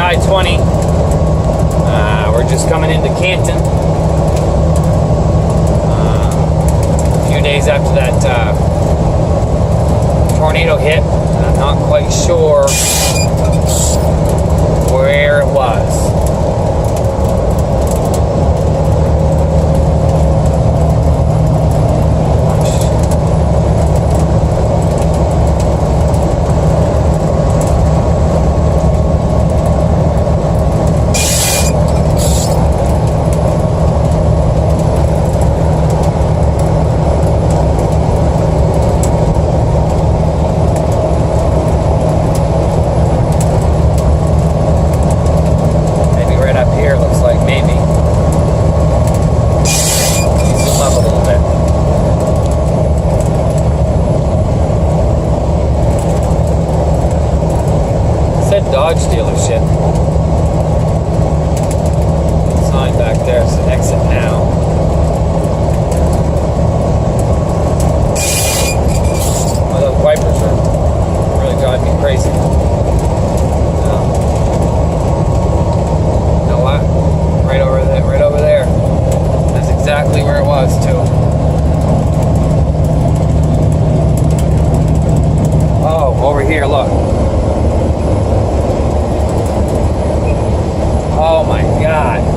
I-20. We're just coming into Canton. A few days after that tornado hit. I'm not quite sure where it was. Dodge dealership. Sign back there says exit now. Oh, those wipers are really driving me crazy. You know what? Right over there, right over there. That's exactly where it was too. Oh, over here, look. Oh my God.